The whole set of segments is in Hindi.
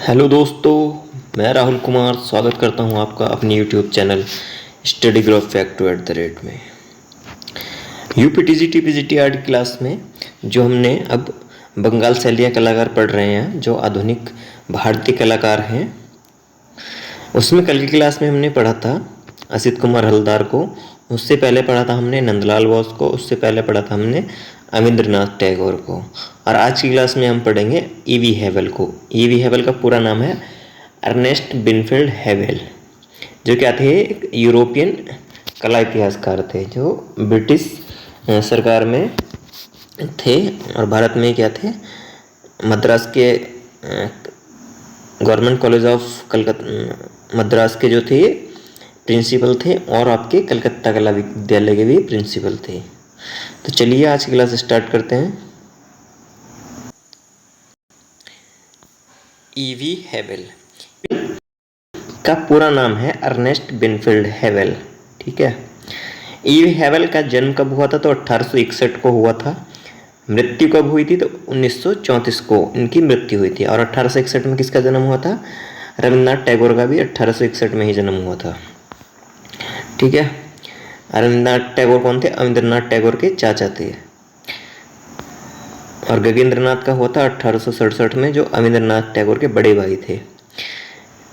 हेलो दोस्तों, मैं राहुल कुमार स्वागत करता हूं आपका अपने YouTube channel study growth fact at the rate में। यूपीटीजीटी पीजीटीआर की क्लास में जो हमने अब बंगाल शैलिया कलाकार पढ़ रहे हैं, जो आधुनिक भारतीय कलाकार हैं, उसमें कल की क्लास में हमने पढ़ा था असित कुमार हलदार को, उससे पहले पढ़ा था हमने नंदलाल बोस को, उससे पहले पढ़ा था हमने अविंद्रनाथ टैगोर को, और आज की क्लास में हम पढ़ेंगे ईवी हेवल को। ईवी हेवल का पूरा नाम है अर्नेस्ट विनफील्ड हेवल, जो क्या थे, एक यूरोपियन कला इतिहासकार थे जो ब्रिटिश सरकार में थे और भारत में क्या थे, मद्रास के government college of Calcutta Madras के जो थे प्रिंसिपल थे, और आपके कलकत्ता कला विद्यालय के भी प्रिंसिपल थे। तो चलिए आज की क्लास स्टार्ट करते हैं। ईवी हेवल का पूरा नाम है अर्नेस्ट विनफील्ड हेवल, ठीक है। ईवी हेवल का जन्म कब हुआ था? तो 1861 को हुआ था। मृत्यु कब हुई थी? तो 1934 को इनकी मृत्यु हुई थी। और 1861 में किसका जन्म हुआ था? रविन्द्रनाथ टैगोर का भी 1861 में ही जन्म हुआ था, ठीक है। रविन्द्रनाथ टैगोर कौन थे? अविंद्रनाथ टैगोर के चाचा थे। और गगनेंद्रनाथ का हुआ था 1867 में, जो अविंद्रनाथ टैगोर के बड़े भाई थे।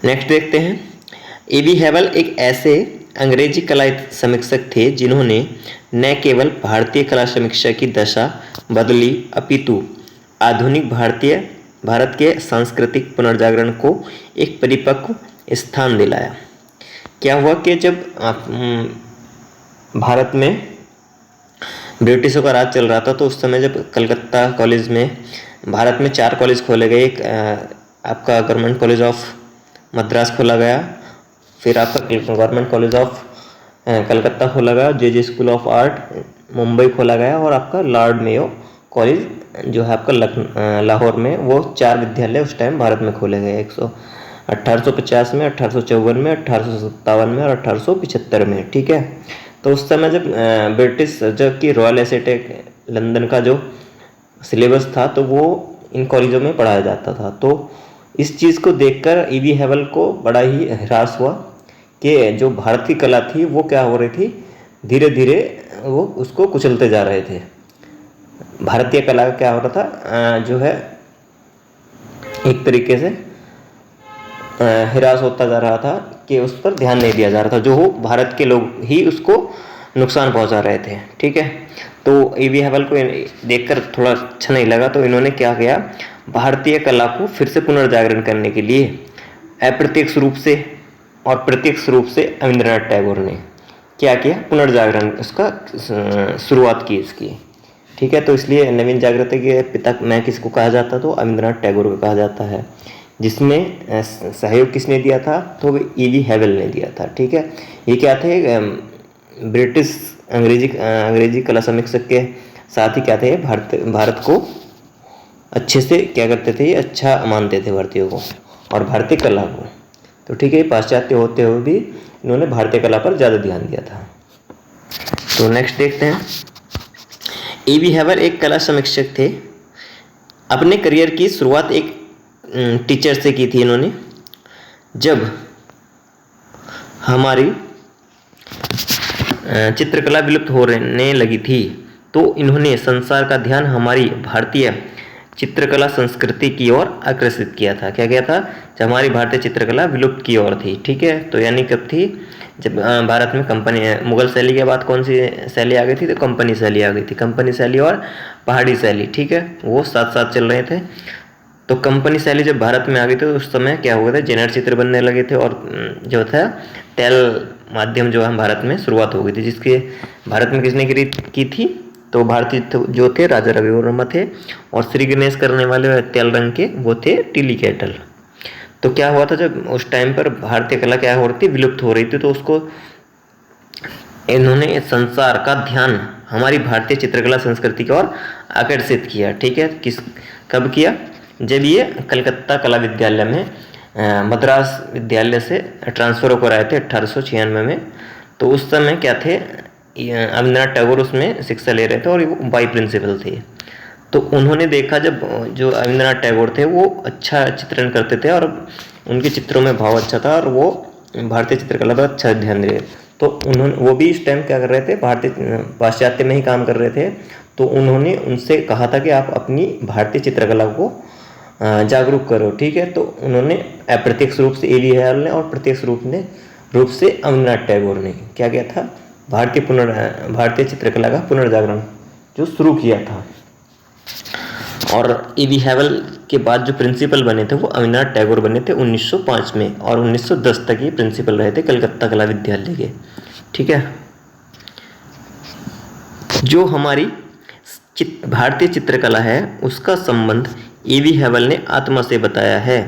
नेक्स्ट देखते हैं। ईवी हेवल एक ऐसे अंग्रेजी कला समीक्षक थे जिन्होंने न केवल भारतीय कला समीक्षा की दशा बदली, अपितु आधुनिक भारत के सांस्कृतिक पुनर्जागरण को एक परिपक्व स्थान दिलाया। क्या हुआ कि जब भारत में ब्रिटिशों का राज चल रहा था, तो उस समय जब कलकत्ता कॉलेज में, भारत में 4 कॉलेज खोले गए। एक आपका गवर्नमेंट कॉलेज ऑफ मद्रास खोला गया, फिर आपका गवर्नमेंट कॉलेज ऑफ कलकत्ता खोला गया, जे स्कूल ऑफ आर्ट मुंबई खोला गया, और आपका लॉर्ड मेयो कॉलेज जो है आपका लाहौर में, वो 4 विद्यालय उस टाइम भारत में खोले गए। 1850 में, 1854 में, 1857 में और 1875 में, ठीक है। तो उस समय जब ब्रिटिश जब की रॉयल एसेटेक लंदन का जो सिलेबस था, तो वो इन कॉलेजों में पढ़ाया जाता था। तो इस चीज़ को देखकर ईवी हेवल को बड़ा ही हरास हुआ कि जो भारत की कला थी वो क्या हो रही थी, धीरे धीरे वो उसको कुचलते जा रहे थे। भारतीय कला का क्या हो रहा था, जो है एक तरीके से हिरास होता जा रहा था कि उस पर ध्यान नहीं दिया जा रहा था, जो भारत के लोग ही उसको नुकसान पहुंचा रहे थे, ठीक है। तो ईवी हेवल को देखकर थोड़ा अच्छा नहीं लगा, तो इन्होंने क्या किया, भारतीय कला को फिर से पुनर्जागरण करने के लिए अप्रत्यक्ष रूप से और प्रत्यक्ष रूप से अविंद्रनाथ टैगोर ने क्या किया, पुनर्जागरण उसका शुरुआत की इसकी, ठीक है। तो इसलिए नवीन जागृति के पिता मैं किसको कहा जाता, तो अविंद्रनाथ टैगोर को कहा जाता है, जिसमें सहयोग किसने दिया था? तो ईवी हेवल ने दिया था, ठीक है। ये क्या थे, ब्रिटिश अंग्रेजी कला समीक्षक के साथ ही क्या थे, भारत को अच्छे से क्या करते थे, अच्छा मानते थे भारतीयों को और भारतीय कला को। तो ठीक है, पाश्चात्य होते हुए भी इन्होंने भारतीय कला पर ज़्यादा ध्यान दिया था। तो नेक्स्ट देखते हैं। ईवी हेवल एक कला समीक्षक थे। अपने करियर की शुरुआत एक टीचर से की थी इन्होंने। जब हमारी चित्रकला विलुप्त होने लगी थी, तो इन्होंने संसार का ध्यान हमारी भारतीय चित्रकला संस्कृति की ओर आकर्षित किया था। क्या किया था? जब हमारी भारतीय चित्रकला विलुप्त की ओर थी, ठीक है। तो यानी कब थी? जब भारत में कंपनी, मुगल शैली के बाद कौन सी शैली आ गई थी? तो कंपनी शैली आ गई थी। कंपनी शैली और पहाड़ी शैली, ठीक है, वो साथ साथ चल रहे थे। तो कंपनी शैली जब भारत में आ गई थी, तो उस समय क्या हुआ था, जेनर चित्र बनने लगे थे, और जो था टेल माध्यम जो है भारत में शुरुआत हो गई थी, जिसके भारत में किसने की थी? तो भारतीय जो थे राजा रवि वर्मा थे, और श्री गणेश करने वाले तेल रंग के वो थे टीली कैटल। तो क्या हुआ था, जब उस टाइम पर भारतीय कला क्या हो रही थी, विलुप्त हो रही थी, तो उसको इन्होंने संसार का ध्यान हमारी भारतीय चित्रकला संस्कृति की ओर आकर्षित किया, ठीक है। कब किया? जब ये कलकत्ता कला विद्यालय में मद्रास विद्यालय से ट्रांसफ़र होकर आए थे 1896 में। तो उस समय क्या थे, अविंद्रनाथ टैगोर उसमें शिक्षा ले रहे थे और वो वाइस प्रिंसिपल थे। तो उन्होंने देखा जब जो रविंद्रनाथ टैगोर थे वो अच्छा चित्रण करते थे और उनके चित्रों में भाव अच्छा था और वो भारतीय चित्रकला पर अच्छा ध्यान दे रहे, तो उन्होंने वो भी इस टाइम क्या कर रहे थे, भारतीय पाश्चात्य में ही काम कर रहे थे। तो उन्होंने उनसे कहा था कि आप अपनी भारतीय चित्रकला को जागरूक करो, ठीक है। तो उन्होंने अप्रत्यक्ष रूप से ए.वी. हेयल ने और प्रत्यक्ष रूप से रविंद्रनाथ टैगोर ने क्या किया था, भारतीय चित्रकला का पुनर्जागरण जो शुरू किया था। और ए.वी. हेयल के बाद जो प्रिंसिपल बने थे वो रविंद्रनाथ टैगोर बने थे 1905 में, और 1910 तक ये प्रिंसिपल रहे थे कलकत्ता कला विद्यालय के, ठीक है। जो हमारी भारतीय चित्रकला है उसका संबंध ए.वी. हेयल ने आत्मा से बताया है,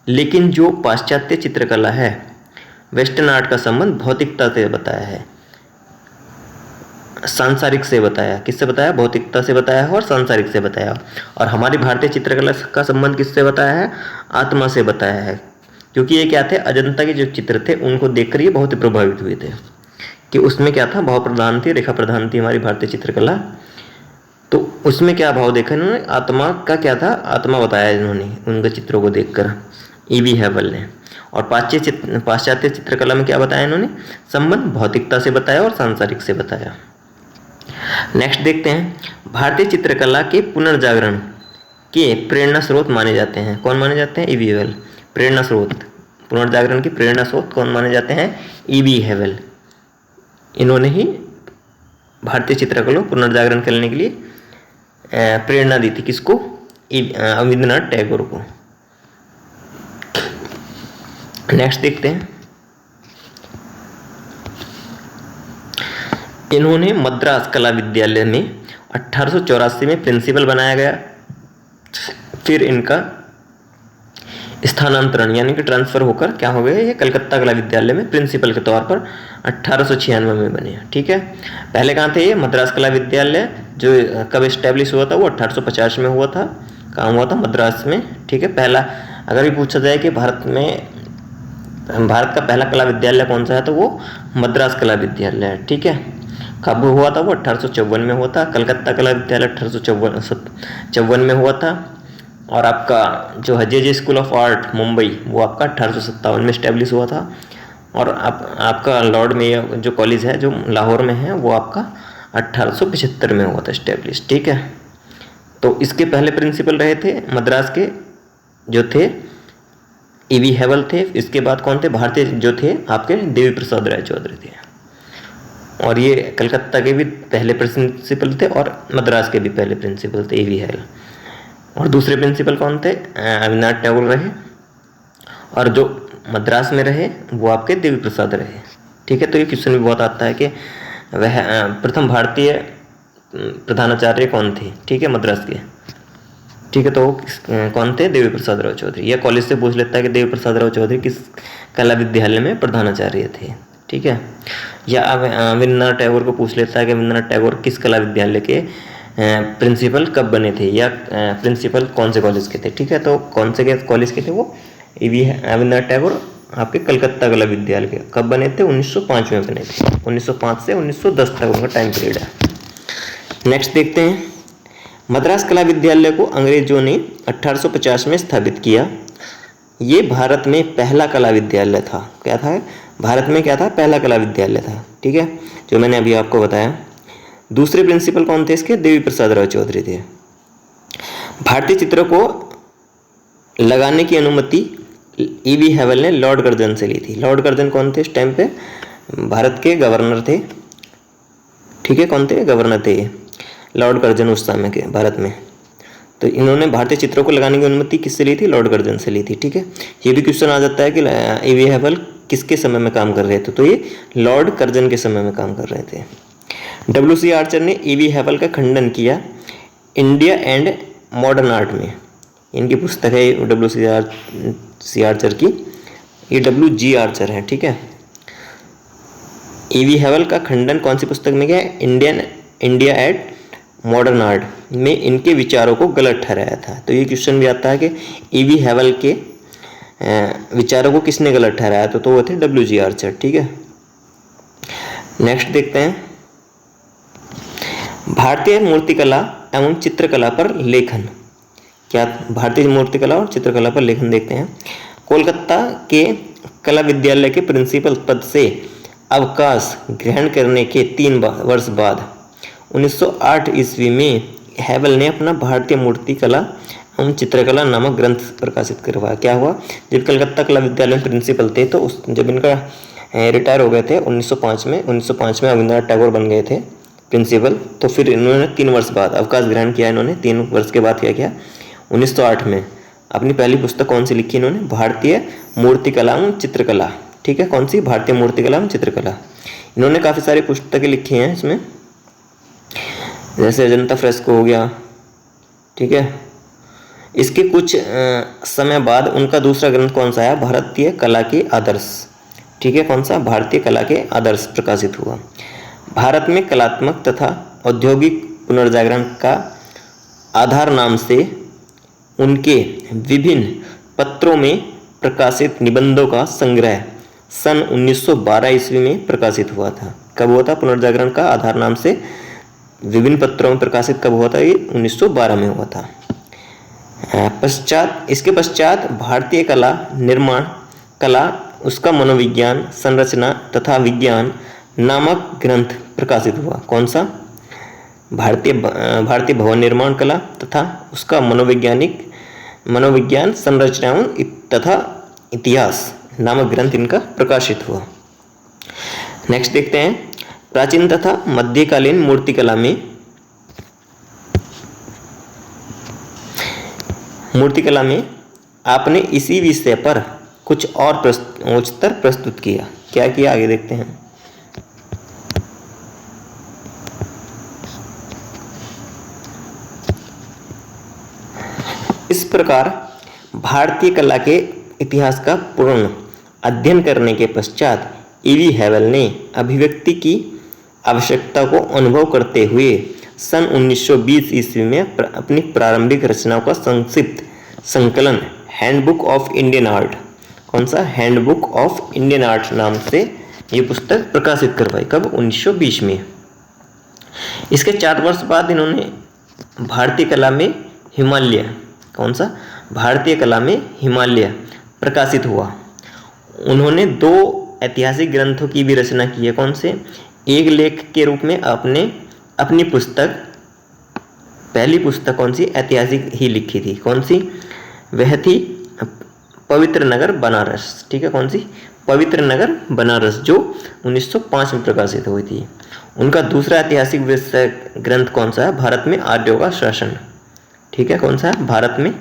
लेकिन जो पाश्चात्य चित्रकला है, वेस्टर्न आर्ट का संबंध भौतिकता से बताया है, सांसारिक से बताया। किससे बताया? भौतिकता से बताया है और सांसारिक से बताया। और हमारी भारतीय चित्रकला का संबंध किससे बताया है? आत्मा से बताया है। क्योंकि ये क्या थे, अजंता के जो चित्र थे उनको देखकर ये बहुत ही प्रभावित हुए थे कि उसमें क्या था, भाव प्रधान थी, रेखा प्रधान थी हमारी भारतीय चित्रकला। तो उसमें क्या भाव देखा इन्होंने, आत्मा का क्या था, आत्मा बताया इन्होंने उनके चित्रों को देखकर, ए.वी. हेयल ने। और पाश्चात्य चित्रकला में क्या बताया इन्होंने, संबंध भौतिकता से बताया और सांसारिक से बताया। नेक्स्ट देखते हैं, भारतीय चित्रकला के पुनर्जागरण के प्रेरणा स्रोत माने जाते हैं। कौन माने जाते हैं? ए.वी. हेयल। प्रेरणा स्रोत, पुनर्जागरण की प्रेरणा स्रोत कौन माने जाते हैं? ए.वी. हेयल। इन्होंने ही भारतीय चित्रकला को पुनर्जागरण करने के लिए प्रेरणा दी थी। किसको? रविंद्रनाथ टैगोर को। नेक्स्ट देखते हैं, इन्होंने मद्रास कला विद्यालय में 1884 में प्रिंसिपल बनाया गया। फिर इनका स्थानांतरण यानी कि ट्रांसफर होकर क्या हो गया, ये कलकत्ता कला विद्यालय में प्रिंसिपल के तौर पर 1896 में बने, ठीक है। पहले कहाँ थे ये? मद्रास कला विद्यालय जो कब इस्टेब्लिश हुआ था, वो 1850 में हुआ था। कहाँ हुआ था? मद्रास में, ठीक है। पहला अगर भी पूछा जाए कि भारत का पहला कला विद्यालय कौन सा है, तो वो मद्रास कला विद्यालय है, ठीक है। कब हुआ था? वो 1854 में हुआ था। कलकत्ता कला विद्यालय 1854 में हुआ था। और आपका जो जे स्कूल ऑफ आर्ट मुंबई, वो आपका 1857 में इस्टेब्लिश हुआ था। और आपका लॉर्ड मेयर जो कॉलेज है जो लाहौर में है, वो आपका 1875 में हुआ था इस्टेब्लिश, ठीक है। तो इसके पहले प्रिंसिपल रहे थे मद्रास के जो थे ए.वी. हेयल थे। इसके बाद कौन थे? भारतीय जो थे आपके देवी प्रसाद राय चौधरी थे। और ये कलकत्ता के भी पहले प्रिंसिपल थे और मद्रास के भी पहले प्रिंसिपल थे ए.वी. हेयल। और दूसरे प्रिंसिपल कौन थे? रविंद्रनाथ टैगोर रहे। और जो मद्रास में रहे वो आपके देवी प्रसाद रहे, ठीक है। तो ये क्वेश्चन भी बहुत आता है कि वह प्रथम भारतीय प्रधानाचार्य कौन थे, ठीक है, मद्रास के, ठीक है। तो कौन थे? देवी प्रसाद राव चौधरी। यह कॉलेज से पूछ लेता है कि देवी प्रसाद राव चौधरी किस कला विद्यालय में प्रधानाचार्य थे, ठीक है। या रविंद्रनाथ टैगोर को पूछ लेता है कि रविंद्रनाथ टैगोर किस कला विद्यालय के प्रिंसिपल कब बने थे, या प्रिंसिपल कौन से कॉलेज के थे, ठीक है। तो कौन से कॉलेज के थे वो? रविंद्रनाथ टैगोर आपके कलकत्ता कला विद्यालय के कब बने थे? 1905 में बने थे। 1905 से 1910 तक उनका टाइम पीरियड है। नेक्स्ट देखते हैं, मद्रास कला विद्यालय को अंग्रेजों ने 1850 में स्थापित किया। ये भारत में पहला कला विद्यालय था। क्या था? भारत में क्या था? पहला कला विद्यालय था, ठीक है, जो मैंने अभी आपको बताया। दूसरे प्रिंसिपल कौन थे इसके? देवी प्रसाद राव चौधरी थे। भारतीय चित्रों को लगाने की अनुमति ए.वी. हेयल ने लॉर्ड कर्जन से ली थी। लॉर्ड कर्जन कौन थे? इस टाइम पे भारत के गवर्नर थे, ठीक है। कौन थे? गवर्नर थे लॉर्ड कर्जन उस समय के भारत में। तो इन्होंने भारतीय चित्रों को लगाने की अनुमति किससे ली थी? लॉर्ड कर्जन से ली थी, ठीक है। ये भी क्वेश्चन आ जाता है कि ए.वी. हेयल किसके समय में काम कर रहे थे, तो ये लॉर्ड कर्जन के समय में काम कर रहे थे। W.C. आर्चर ने ए.वी. हेयल का खंडन किया इंडिया एंड मॉडर्न आर्ट में। इनकी पुस्तक है W.C. आर्चर की, ये W.G. आर्चर है, ठीक है। ए.वी. हेयल का खंडन कौन सी पुस्तक में किया? इंडिया एट मॉडर्न आर्ट में इनके विचारों को गलत ठहराया था। तो ये क्वेश्चन भी आता है कि ए.वी. हेयल के विचारों को किसने गलत ठहराया, तो वो थे W.G. आर्चर, ठीक है। नेक्स्ट देखते हैं, भारतीय मूर्तिकला एवं चित्रकला पर लेखन। क्या भारतीय मूर्तिकला और चित्रकला पर लेखन देखते हैं। कोलकाता के कला विद्यालय के प्रिंसिपल पद से अवकाश ग्रहण करने के 3 वर्ष बाद 1908 ईस्वी में हैवल ने अपना भारतीय मूर्तिकला एवं चित्रकला नामक ग्रंथ प्रकाशित करवाया। क्या हुआ, जब कलकत्ता कला विद्यालय में प्रिंसिपल थे तो जब इनका रिटायर हो गए थे 1905 में रविंद्रनाथ टैगोर बन गए थे प्रिंसिपल, तो फिर इन्होंने 3 वर्ष बाद अवकाश ग्रहण किया। इन्होंने 3 वर्ष के बाद क्या किया, 1908 में अपनी पहली पुस्तक कौन सी लिखी इन्होंने, भारतीय मूर्तिकला एवं चित्रकला। ठीक है, कौन सी, भारतीय मूर्तिकला एवं चित्रकला। इन्होंने काफ़ी सारी पुस्तकें लिखी हैं इसमें, जैसे अजंता फ्रेस्को हो गया। ठीक है, इसके कुछ समय बाद उनका दूसरा ग्रंथ कौन सा है, भारतीय कला के आदर्श। ठीक है, कौन सा, भारतीय कला के आदर्श प्रकाशित हुआ। भारत में कलात्मक तथा औद्योगिक पुनर्जागरण का आधार नाम से उनके विभिन्न पत्रों में प्रकाशित निबंधों का संग्रह सन 1912 ईस्वी में प्रकाशित हुआ था। कब हुआ था, पुनर्जागरण का आधार नाम से विभिन्न पत्रों में प्रकाशित कब हुआ था, ये 1912 में हुआ था। इसके पश्चात भारतीय कला निर्माण कला, उसका मनोविज्ञान, संरचना तथा विज्ञान नामक ग्रंथ प्रकाशित हुआ। कौन सा, भारतीय भवन निर्माण कला तथा उसका मनोविज्ञान, संरचनाओं तथा इतिहास नामक ग्रंथ इनका प्रकाशित हुआ। नेक्स्ट देखते हैं, प्राचीन तथा मध्यकालीन मूर्तिकला में आपने इसी विषय पर कुछ और उत्तर प्रस्तुत किया। क्या किया, आगे देखते हैं। इस प्रकार भारतीय कला के इतिहास का पूर्ण अध्ययन करने के पश्चात ईवी हैवल ने अभिव्यक्ति की आवश्यकता को अनुभव करते हुए सन 1920 ईस्वी में अपनी प्रारंभिक रचनाओं का संक्षिप्त संकलन हैंडबुक ऑफ इंडियन आर्ट, कौन सा, हैंडबुक ऑफ इंडियन आर्ट नाम से ये पुस्तक प्रकाशित करवाई। कब, 1920 में। इसके 4 वर्ष बाद इन्होंने भारतीय कला में हिमालय, कौन सा, भारतीय कला में हिमालय प्रकाशित हुआ। उन्होंने 2 ऐतिहासिक ग्रंथों की भी रचना की है। कौन से, एक लेख के रूप में अपनी पुस्तक, पहली पुस्तक कौन सी, ऐतिहासिक ही लिखी थी। कौन सी, वह थी पवित्र नगर बनारस। ठीक है, कौन सी, पवित्र नगर बनारस, जो 1905 में प्रकाशित हुई थी। उनका दूसरा ऐतिहासिक विषय ग्रंथ कौन सा है, भारत में आर्यों का शासन। ठीक है, कौन सा है, भारत में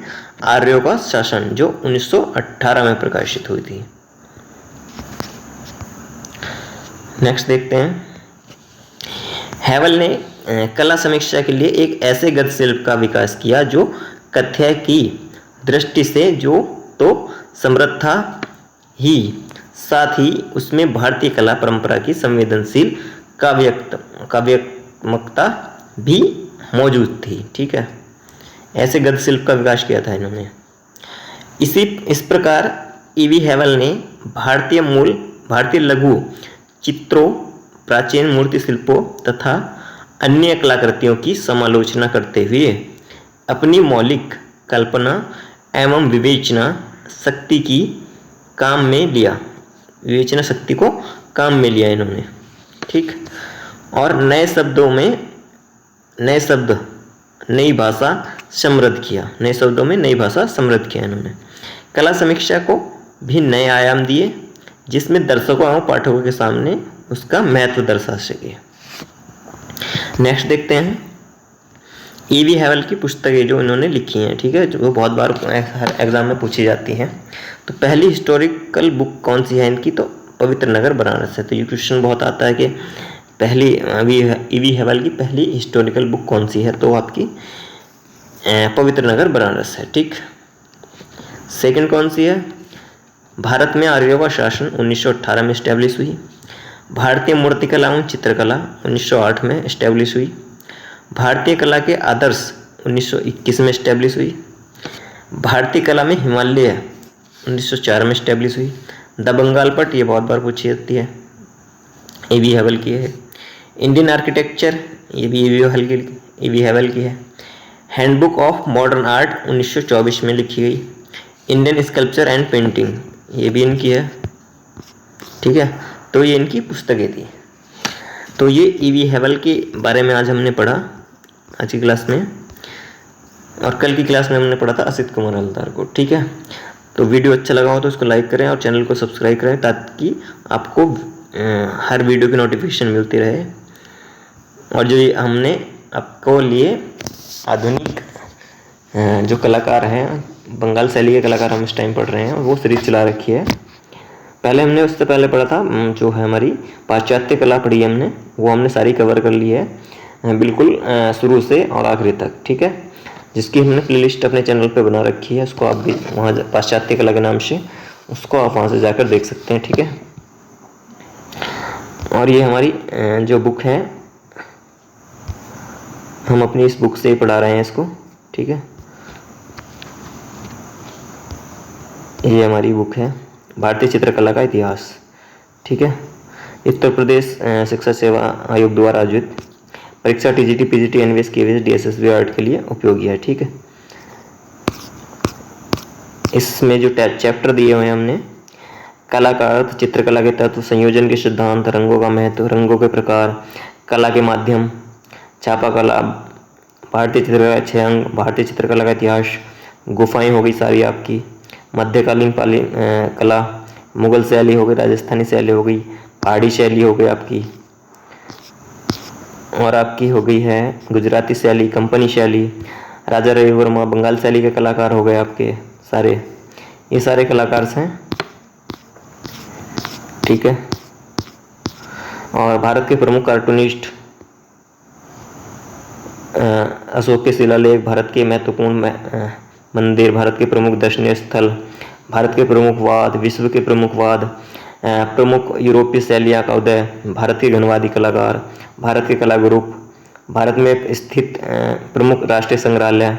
आर्यों का शासन, जो 1918 में प्रकाशित हुई थी। नेक्स्ट देखते हैं, हैवल ने कला समीक्षा के लिए एक ऐसे गद्यशिल्प का विकास किया जो कथ्य की दृष्टि से जो तो समृद्ध था ही, साथ ही उसमें भारतीय कला परंपरा की संवेदनशील काव्यात्मकता भी मौजूद थी। ठीक है, ऐसे गद्यशिल्प का विकास किया था इन्होंने। इस प्रकार ईवी हैवल ने भारतीय लघु चित्रों, प्राचीन मूर्ति शिल्पों तथा अन्य कलाकृतियों की समालोचना करते हुए अपनी मौलिक कल्पना एवं विवेचना शक्ति को काम में लिया इन्होंने। ठीक, और नए शब्द नई भाषा समृद्ध किया इन्होंने। कला समीक्षा को भी नए आयाम दिए, जिसमें दर्शकों एवं पाठकों के सामने उसका महत्व दर्शा सके। नेक्स्ट देखते हैं, ईवी हैवल की पुस्तकें जो इन्होंने लिखी हैं। ठीक है, जो बहुत बार हर एग्जाम में पूछी जाती हैं। तो पहली हिस्टोरिकल बुक कौन सी है इनकी, तो पवित्र नगर बनारस है। तो ये क्वेश्चन बहुत आता है कि पहली ईवी हैवल की पहली हिस्टोरिकल बुक कौन सी है, तो आपकी पवित्र नगर बनारस है। ठीक, सेकंड कौन सी है, भारत में आर्यों का शासन 1918 में इस्टेब्लिश हुई। भारतीय मूर्तिकला एवं चित्रकला 1908 में इस्टेब्लिश हुई। भारतीय कला के आदर्श 1921 में इस्टेब्लिश हुई। भारतीय कला में हिमालय 1904 में इस्टेब्लिश हुई। द बंगाल पट, ये बहुत बार पूछी जाती है, ईवी हैवल की है। इंडियन आर्किटेक्चर ये भी ईवी हैवल की है। हैंडबुक ऑफ मॉडर्न आर्ट 1924 में लिखी गई। इंडियन स्कल्पचर एंड पेंटिंग, ये भी इनकी है, ठीक है। तो ये इनकी पुस्तकें थी। तो ये ईवी हैवल के बारे में आज हमने पढ़ा आज की क्लास में, और कल की क्लास में हमने पढ़ा था असित कुमार हल्दार को, ठीक है। तो वीडियो अच्छा लगा हो तो इसको लाइक करें और चैनल को सब्सक्राइब करें ताकि आपको हर वीडियो की नोटिफिकेशन मिलती रहे। और जो ये हमने आपको लिए आधुनिक जो कलाकार हैं, बंगाल शैली के कलाकार हम इस टाइम पढ़ रहे हैं, वो सीरीज चला रखी है। पहले हमने उससे पहले पढ़ा था जो है हमारी पाश्चात्य कला पढ़ी है हमने, वो हमने सारी कवर कर ली है बिल्कुल शुरू से और आखिरी तक, ठीक है। जिसकी हमने प्लेलिस्ट अपने चैनल पे बना रखी है, उसको आप भी वहाँ पाश्चात्य कला के नाम से, उसको आप वहाँ से जाकर देख सकते हैं, ठीक है। और ये हमारी जो बुक है, हम अपनी इस बुक से ही पढ़ा रहे हैं इसको, ठीक है। ये हमारी बुक है भारतीय चित्रकला का इतिहास, ठीक है। उत्तर प्रदेश शिक्षा सेवा आयोग द्वारा आयोजित परीक्षा TGT, PGT, NVS, KVS, DSSB art के लिए उपयोगी है, ठीक है। इसमें जो चैप्टर दिए हुए हैं हमने, कला का अर्थ, चित्रकला के तत्व, संयोजन के सिद्धांत, रंगों का महत्व, रंगों के प्रकार, कला के माध्यम, छापा कला, भारतीय चित्रकला 6 अंग, भारतीय चित्रकला का इतिहास, गुफाएं हो गई सारी आपकी, मध्यकालीन कला, मुगल शैली हो गई, राजस्थानी शैली हो गई, पहाड़ी शैली हो गई आपकी, और आपकी हो गई है गुजराती शैली, कंपनी शैली, राजा रवि वर्मा, बंगाल शैली के कलाकार हो गए आपके सारे, ये सारे कलाकार हैं, ठीक है। और भारत के प्रमुख कार्टूनिस्ट, अशोक के शिलालेख, भारत के महत्वपूर्ण मंदिर, भारत के प्रमुख दर्शनीय स्थल, भारत के प्रमुख वाद, विश्व के प्रमुख वाद, प्रमुख यूरोपीय शैलियाँ का उदय, भारत के घनवादी कलाकार, भारत के कला ग्रुप, भारत में स्थित प्रमुख राष्ट्रीय संग्रहालय,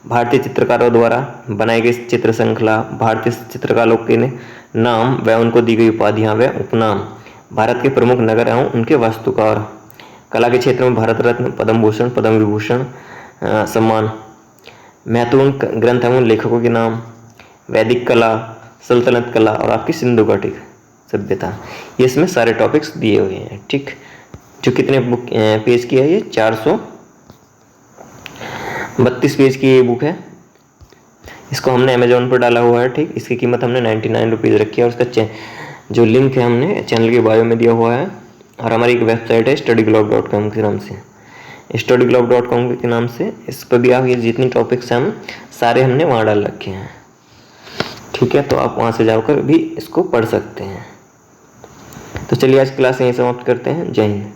भारतीय चित्रकारों द्वारा बनाई गई चित्र श्रृंखला, भारतीय चित्रकारों के नाम व उनको दी गई उपाधियाँ व उपनाम, भारत के प्रमुख नगर एवं उनके वास्तुकार, कला के क्षेत्र में भारत रत्न, पद्म भूषण, पद्म विभूषण सम्मान, महत्वपूर्ण ग्रंथ एवं लेखकों के नाम, वैदिक कला, सल्तनत कला और आपकी सिंधु घाटी सभ्यता, ये इसमें सारे टॉपिक्स दिए हुए हैं, ठीक। जो कितने बुक पेज की है, ये 432 पेज की ये बुक है। इसको हमने अमेजोन पर डाला हुआ है, ठीक। इसकी कीमत हमने 99 रुपीज़ रखी है, और उसका जो लिंक है हमने चैनल के बायो में दिया हुआ है। और हमारी एक वेबसाइट है studyglove.com के नाम से, studyglove.com के नाम से, इस पर भी आप ये जितनी टॉपिक्स हैं हम सारे हमने वहाँ डाल रखे हैं, ठीक है। तो आप वहाँ से जाकर भी इसको पढ़ सकते हैं। तो चलिए आज क्लास यहीं समाप्त करते हैं। जय हिंद।